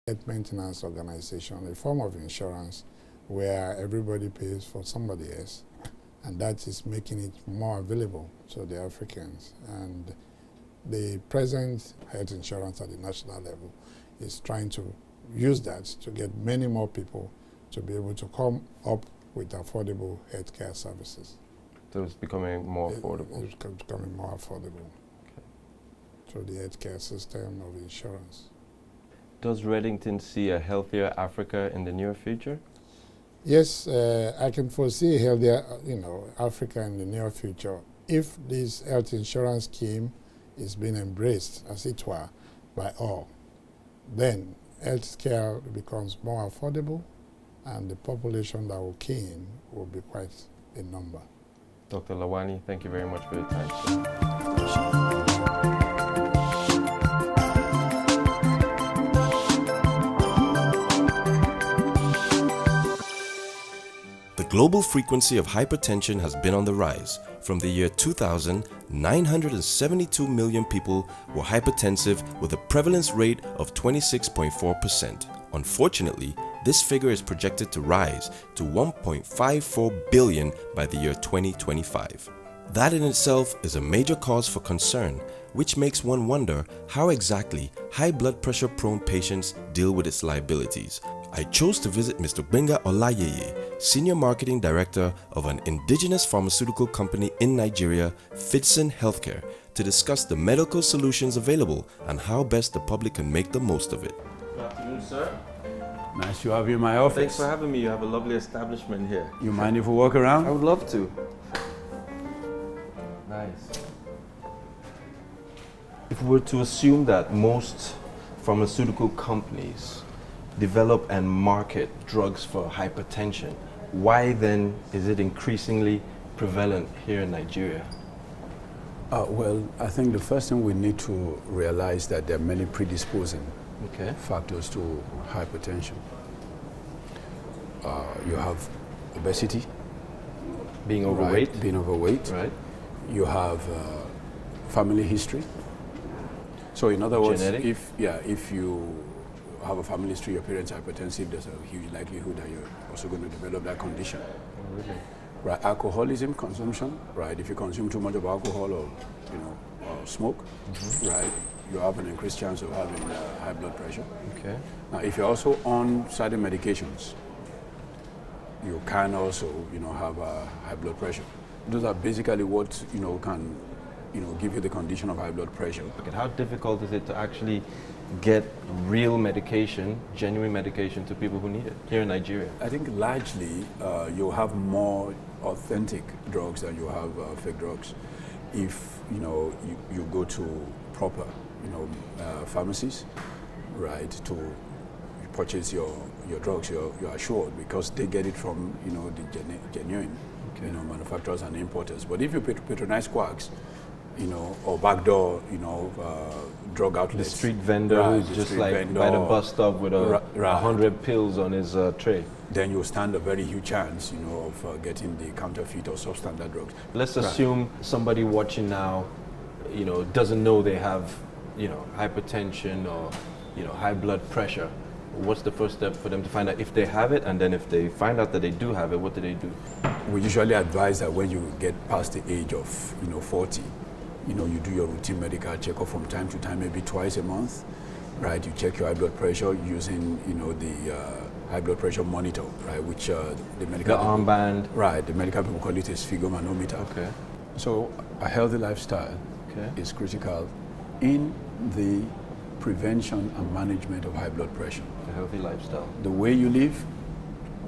Health maintenance organization, a form of insurance where everybody pays for somebody else, and that is making it more available to the Africans. And the present health insurance at the national level is trying to use that to get many more people to be able to come up with affordable healthcare services. So it's becoming more affordable? It's becoming more affordable through the healthcare system of insurance. Does Reddington see a healthier Africa in the near future? Yes, I can foresee a healthier, Africa in the near future if this health insurance scheme is being embraced, as it were, by all. Then healthcare becomes more affordable, and the population that will key in will be quite a number. Dr. Lawani, thank you very much for your time. The global frequency of hypertension has been on the rise. From the year 2000, 972 million people were hypertensive with a prevalence rate of 26.4%. Unfortunately, this figure is projected to rise to 1.54 billion by the year 2025. That in itself is a major cause for concern, which makes one wonder how exactly high blood pressure prone patients deal with its liabilities. I chose to visit Mr. Gbenga Olayeye, Senior Marketing Director of an indigenous pharmaceutical company in Nigeria, Fitson Healthcare, to discuss the medical solutions available and how best the public can make the most of it. Good afternoon, sir. Nice to have you in my office. Thanks for having me. You have a lovely establishment here. You mind if we walk around? I would love to. Nice. If we were to assume that most pharmaceutical companies develop and market drugs for hypertension, why then is it increasingly prevalent here in Nigeria? Well, I think the first thing we need to realize that there are many predisposing factors to hypertension. You have obesity. Being overweight. Right, being overweight. Right. You have family history. So in other words, Genetic? if you have a family history, your parents are hypertensive, there's a huge likelihood that you're also going to develop that condition. Oh, really? Right, alcoholism consumption, right? If you consume too much of alcohol or smoke, right, you have an increased chance of having high blood pressure. Okay. Now, if you're also on certain medications, you can also, have high blood pressure. Those are basically what can, give you the condition of high blood pressure. Okay. How difficult is it to actually get real medication, genuine medication, to people who need it here in Nigeria? I think largely you'll have more authentic drugs than you have fake drugs. If you go to proper pharmacies, right, to purchase your drugs, you're assured because they get it from the genuine manufacturers and importers. But if you patronize quacks, or backdoor, drug outlets. The street vendor who's just like vendor, by the bus stop with 100 pills on his tray. Then you'll stand a very huge chance, of getting the counterfeit or substandard drugs. Let's assume somebody watching now, doesn't know they have, hypertension or, high blood pressure. What's the first step for them to find out if they have it? And then if they find out that they do have it, what do they do? We usually advise that when you get past the age of, 40, you do your routine medical checkup from time to time, maybe twice a month, right? You check your high blood pressure using, the high blood pressure monitor, right? Which the medical armband. Right, the medical people call it a sphygmomanometer. Okay. So a healthy lifestyle is critical in the prevention and management of high blood pressure. A healthy lifestyle. The way you live,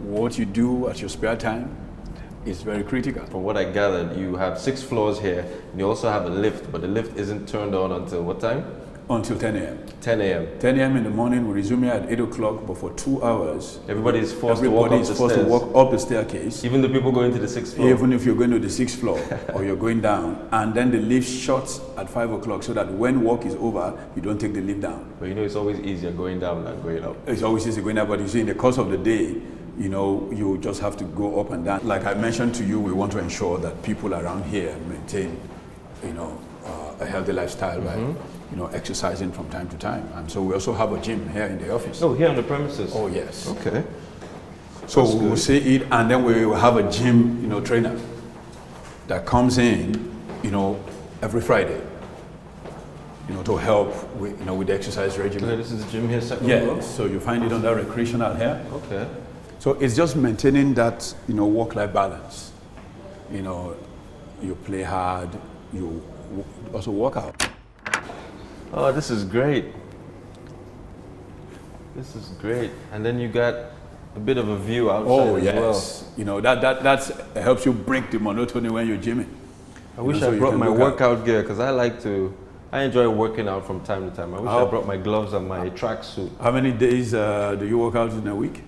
what you do at your spare time, is very critical. From what I gathered, you have 6 floors here, and you also have a lift, but the lift isn't turned on until what time? Until 10 a.m. 10 a.m. 10 a.m. in the morning, we resume here at 8 o'clock, but for 2 hours, everybody is forced to walk up the staircase. Even the people going to the 6th floor? Even if you're going to the 6th floor, or you're going down, and then the lift shuts at 5 o'clock, so that when work is over, you don't take the lift down. But it's always easier going down than going up. It's always easier going down, but you see, in the course of the day, you just have to go up and down. Like I mentioned to you, we want to ensure that people around here maintain, a healthy lifestyle, right? you know, exercising from time to time. And so we also have a gym here in the office. Oh, here on the premises? Oh, yes. Okay. So we will see it, and then we will have a gym, you know, trainer that comes in, you know, every Friday, you know, to help with, you know, with the exercise regimen. Okay, this is the gym here, second Yeah, floor? so you find it under recreational here. Okay. So it's just maintaining that, you know, work-life balance. You know, you play hard, you also work out. Oh, this is great. This is great. And then you got a bit of a view outside as well. You know, that helps you break the monotony when you're gymming. I wish I brought my workout gear, because I enjoy working out from time to time. I wish I brought my gloves and my tracksuit. How many days do you work out in a week?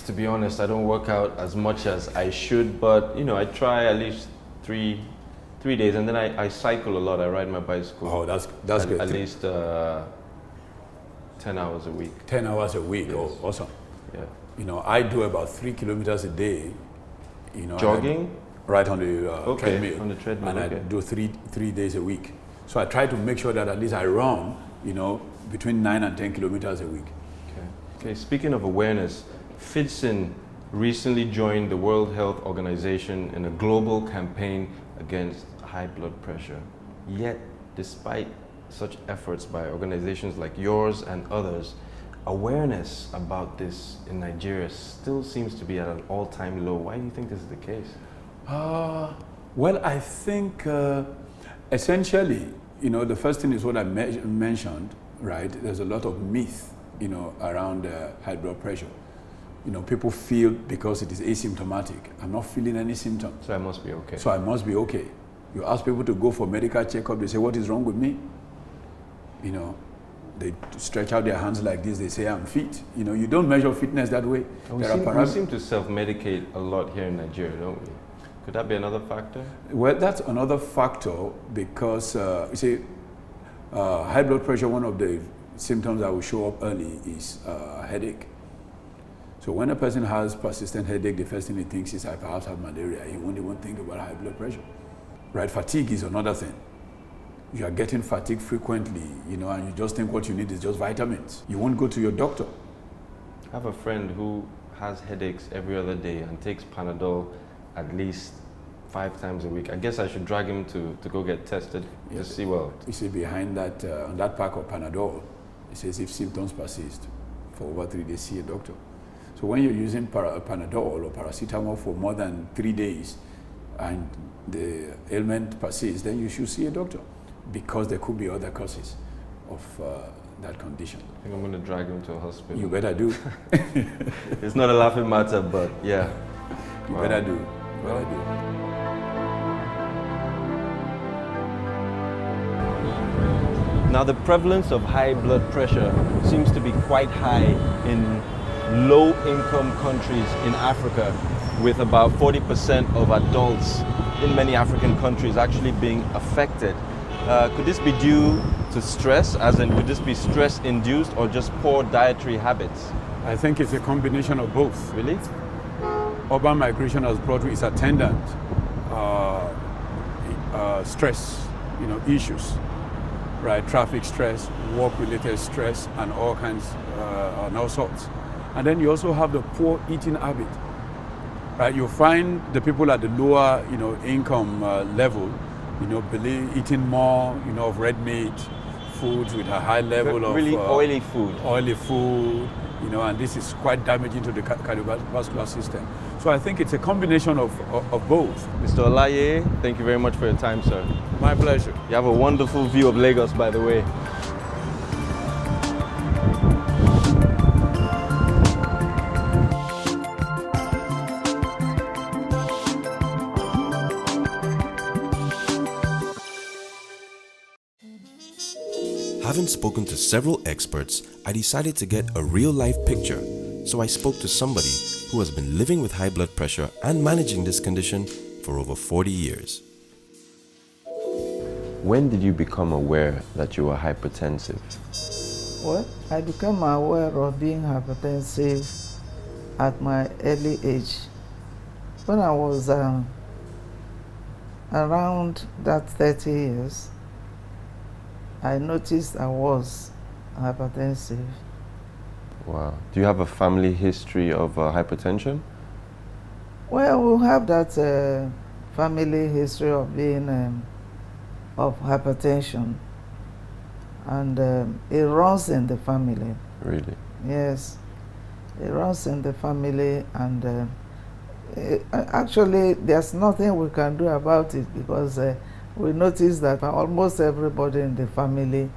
To be honest, I don't work out as much as I should, but you know, I try at least three days, and then I cycle a lot. I ride my bicycle. Oh, that's good. At least 10 hours a week. 10 hours a week. Yes. Oh, awesome. Yeah. You know, I do about 3 kilometers a day. You know, jogging? Right on the treadmill. On the treadmill. And I do three days a week. So I try to make sure that at least I run, you know, between 9 and 10 kilometers a week. Okay. Speaking of awareness, FIDSIN recently joined the World Health Organization in a global campaign against high blood pressure. Yet, despite such efforts by organizations like yours and others, awareness about this in Nigeria still seems to be at an all-time low. Why do you think this is the case? Well, I think essentially, you know, the first thing is what I mentioned, right? There's a lot of myth, you know, around high blood pressure. You know, people feel because it is asymptomatic, I'm not feeling any symptoms. So I must be okay. So I must be okay. You ask people to go for medical checkup, they say, what is wrong with me? You know, they stretch out their hands like this, they say, I'm fit. You know, you don't measure fitness that way. We seem to self-medicate a lot here in Nigeria, don't we? Could that be another factor? Well, that's another factor because, you see, high blood pressure, one of the symptoms that will show up early is headache. So when a person has persistent headache, the first thing he thinks is I perhaps have malaria. He won't even think about high blood pressure. Right? Fatigue is another thing. You are getting fatigued frequently, you know, and you just think what you need is just vitamins. You won't go to your doctor. I have a friend who has headaches every other day and takes Panadol at least 5 times a week. I guess I should drag him to go get tested to see well. You see behind that, on that pack of Panadol, it says if symptoms persist for over 3 days, see a doctor. So when you're using Panadol or paracetamol for more than 3 days and the ailment persists, then you should see a doctor because there could be other causes of that condition. I think I'm going to drag him to a hospital. You better do. It's not a laughing matter, but yeah. You better do. You better do. Now, the prevalence of high blood pressure seems to be quite high in low-income countries in Africa, with about 40% of adults in many African countries actually being affected. Could this be due to stress, as in would this be stress-induced or just poor dietary habits? I think it's a combination of both. Really? Urban migration has brought with its attendant stress, you know, issues, right? Traffic stress, work-related stress, and all kinds, and all sorts. And then you also have the poor eating habit, right? You find the people at the lower, you know, income level, you know, eating more, you know, of red meat, foods with a high level of really oily food. Oily food, you know, and this is quite damaging to the cardiovascular system. So I think it's a combination of both. Mr. Olaye, thank you very much for your time, sir. My pleasure. You have a wonderful view of Lagos, by the way. Having spoken to several experts, I decided to get a real-life picture. So I spoke to somebody who has been living with high blood pressure and managing this condition for over 40 years. When did you become aware that you were hypertensive? Well, I became aware of being hypertensive at my early age. When I was around that 30 years, I noticed I was hypertensive. Wow. Do you have a family history of hypertension? Well, we have that family history of being of hypertension, and it runs in the family. Really? Yes, it runs in the family, and actually there's nothing we can do about it, because we notice that almost everybody in the family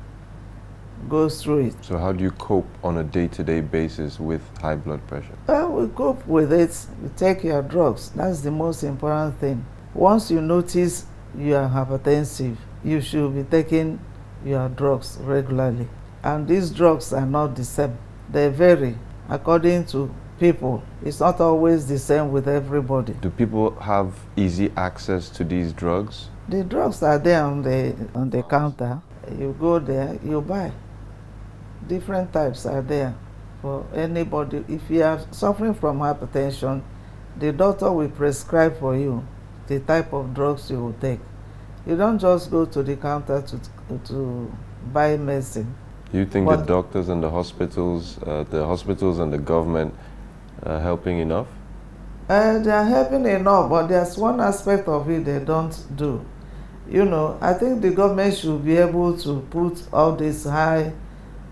goes through it. So how do you cope on a day-to-day basis with high blood pressure? Well, we cope with it. You take your drugs. That's the most important thing. Once you notice you are hypertensive, you should be taking your drugs regularly. And these drugs are not the same. They vary according to people. It's not always the same with everybody. Do people have easy access to these drugs? The drugs are there on the counter. You go there, you buy. Different types are there for anybody. If you are suffering from hypertension, the doctor will prescribe for you the type of drugs you will take. You don't just go to the counter to buy medicine. Do you think the doctors and the hospitals and the government are helping enough? They are helping enough, but there's one aspect of it they don't do. You know, I think the government should be able to put all these high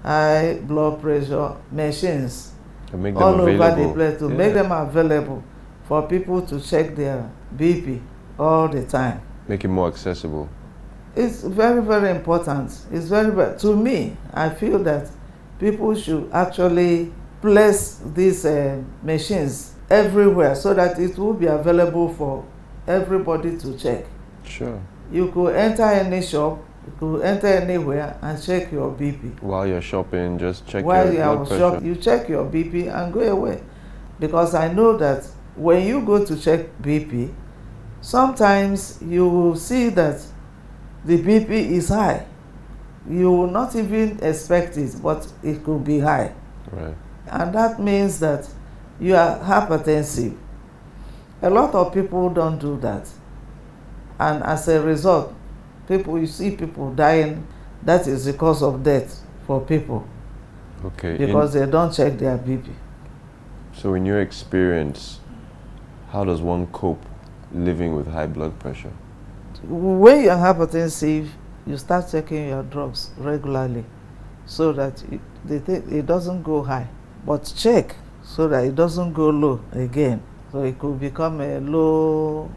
blood pressure machines all over the place, to make them available for people to check their BP all the time. Make it more accessible. It's very, very important. It's very, to me, I feel that people should actually place these machines everywhere so that it will be available for everybody to check. Sure. You could enter any shop, you could enter anywhere and check your BP. While you're shopping, just check your blood pressure. You check your BP and go away. Because I know that when you go to check BP, sometimes you will see that the BP is high. You will not even expect it, but it could be high. Right. And that means that you are hypertensive. A lot of people don't do that. And as a result, you see people dying. That is the cause of death for people. Okay. Because they don't check their BP. So in your experience, how does one cope living with high blood pressure? When you're hypertensive, you start taking your drugs regularly so that it doesn't go high. But check so that it doesn't go low again. So it could become a low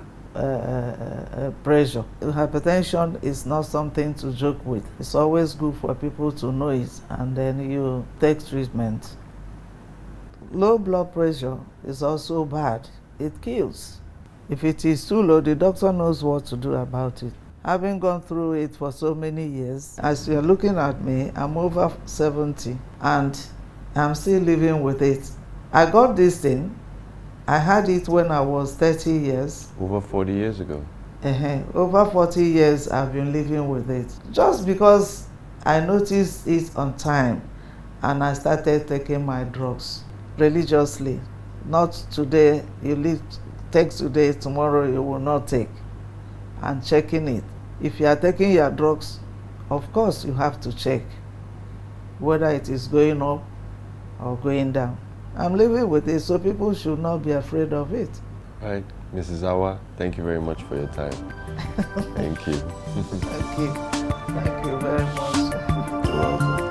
pressure. Hypertension is not something to joke with. It's always good for people to know it, and then you take treatment. Low blood pressure is also bad. It kills. If it is too low, the doctor knows what to do about it. Having gone through it for so many years, as you're looking at me, I'm over 70 and I'm still living with it. I got this thing. I had it when I was 30 years. Over 40 years ago? Over 40 years I've been living with it. Just because I noticed it on time and I started taking my drugs religiously. Not today, take today, tomorrow you will not take. And checking it. If you are taking your drugs, of course you have to check whether it is going up or going down. I'm living with it, so people should not be afraid of it. All right, Mrs. Awa, thank you very much for your time. Thank you. Thank you. Thank you very much. You're welcome.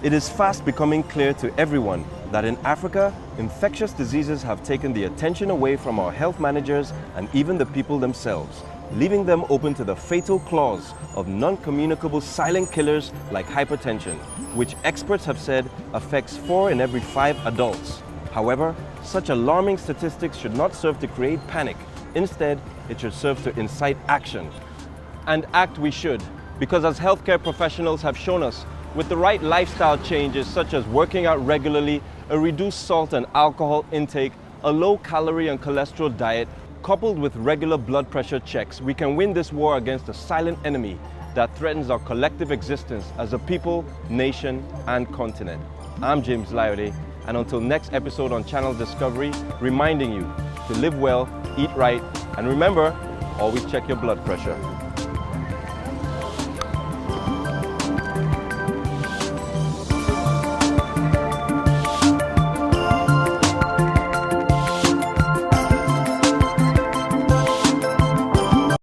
It is fast becoming clear to everyone that in Africa, infectious diseases have taken the attention away from our health managers and even the people themselves, leaving them open to the fatal claws of non-communicable silent killers like hypertension, which experts have said affects 4 in every 5 adults. However, such alarming statistics should not serve to create panic. Instead, it should serve to incite action. And act we should, because as healthcare professionals have shown us, with the right lifestyle changes such as working out regularly, a reduced salt and alcohol intake, a low-calorie and cholesterol diet, coupled with regular blood pressure checks, we can win this war against a silent enemy that threatens our collective existence as a people, nation, and continent. I'm James Layode. And until next episode on Channel Discovery, reminding you to live well, eat right, and remember, always check your blood pressure.